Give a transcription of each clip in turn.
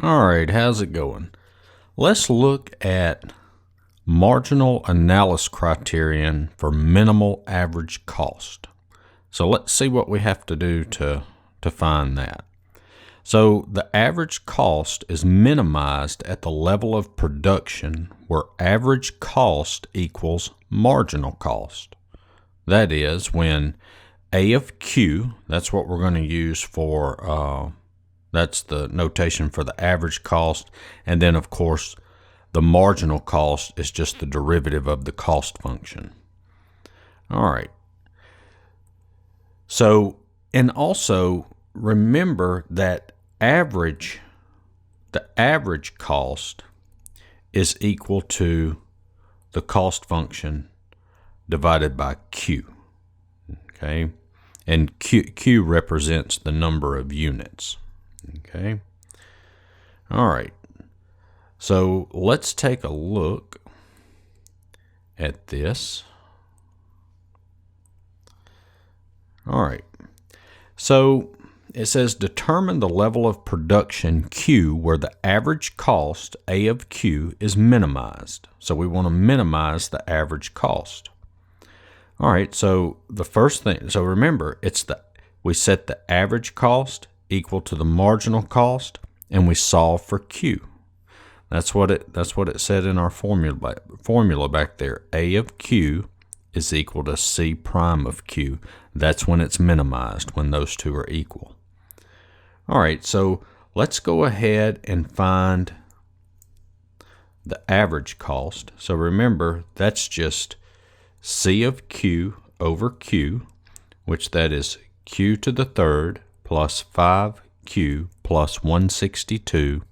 All right, how's it going? Let's look at marginal analysis criterion for minimal average cost. So let's see what we have to do to find that. So the average cost is minimized at the level of production where average cost equals marginal cost. That is when A of Q, that's what we're going to use for that's the notation for the average cost. And then, of course, the marginal cost is just the derivative of the cost function. All right. So, and also remember that the average cost is equal to the cost function divided by Q. Okay. And Q represents the number of units. Okay. All right. So let's take a look at this. All right. So it says determine the level of production Q where the average cost A of Q is minimized. So we want to minimize the average cost. All right. So the first thing, so remember, we set the average cost equal to the marginal cost, and we solve for Q. That's what it said in our formula back there. A of Q is equal to C prime of Q. That's when it's minimized, when those two are equal. All right, so let's go ahead and find the average cost. So remember, that's just C of Q over Q, which that is Q to the third plus 5Q plus 162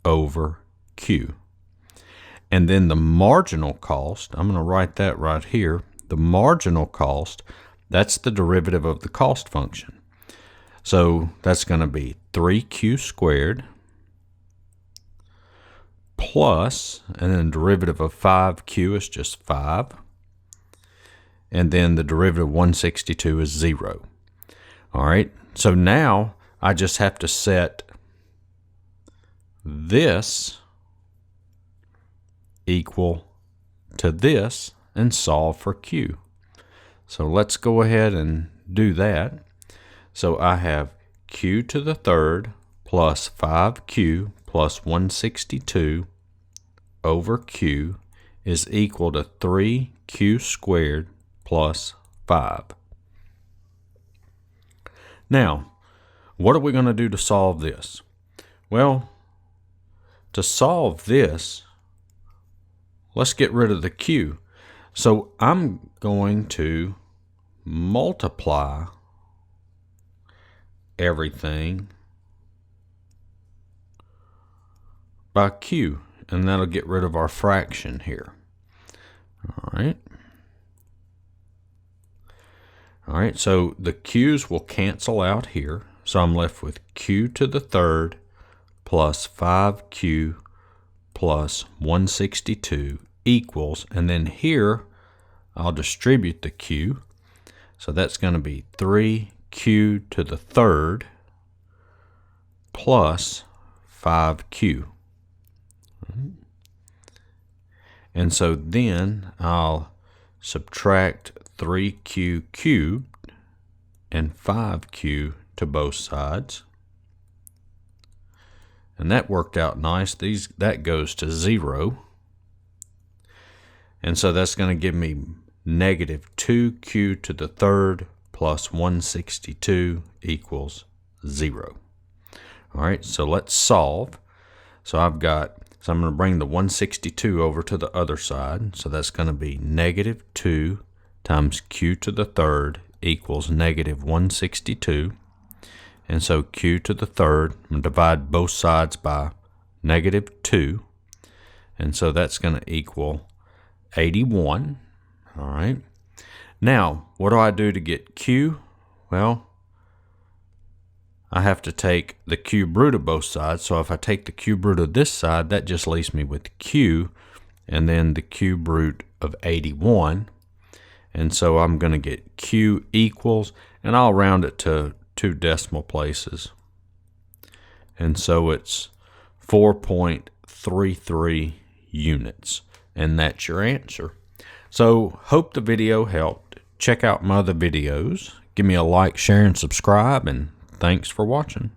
over Q. And then the marginal cost, I'm going to write that right here. The marginal cost, that's the derivative of the cost function. So that's going to be 3Q squared plus, and then the derivative of 5Q is just 5. And then the derivative of 162 is 0. All right. So now I just have to set this equal to this and solve for Q. So let's go ahead and do that. So I have Q to the third plus 5Q plus 162 over Q is equal to 3Q squared plus 5. Now, what are we going to do to solve this? Well, to solve this, let's get rid of the Q. So I'm going to multiply everything by Q, and that'll get rid of our fraction here. All right. All right, so the Q's will cancel out here. So I'm left with Q to the third plus 5Q plus 162 equals, and then here I'll distribute the Q. So that's going to be 3Q to the third plus 5Q. And so then I'll subtract 3Q cubed and 5Q to both sides. And that worked out nice. That goes to 0. And so that's going to give me negative 2Q to the third plus 162 equals 0. All right, so let's solve. So I'm going to bring the 162 over to the other side. So that's going to be negative 2 times Q to the third equals negative 162. And so Q to the third, I'm going to divide both sides by negative 2. And so that's going to equal 81. All right. Now, what do I do to get Q? Well, I have to take the cube root of both sides. So if I take the cube root of this side, that just leaves me with Q and then the cube root of 81. And so I'm going to get Q equals, and I'll round it to 2 decimal places. And so it's 4.33 units. And that's your answer. So hope the video helped. Check out my other videos. Give me a like, share, and subscribe, and thanks for watching.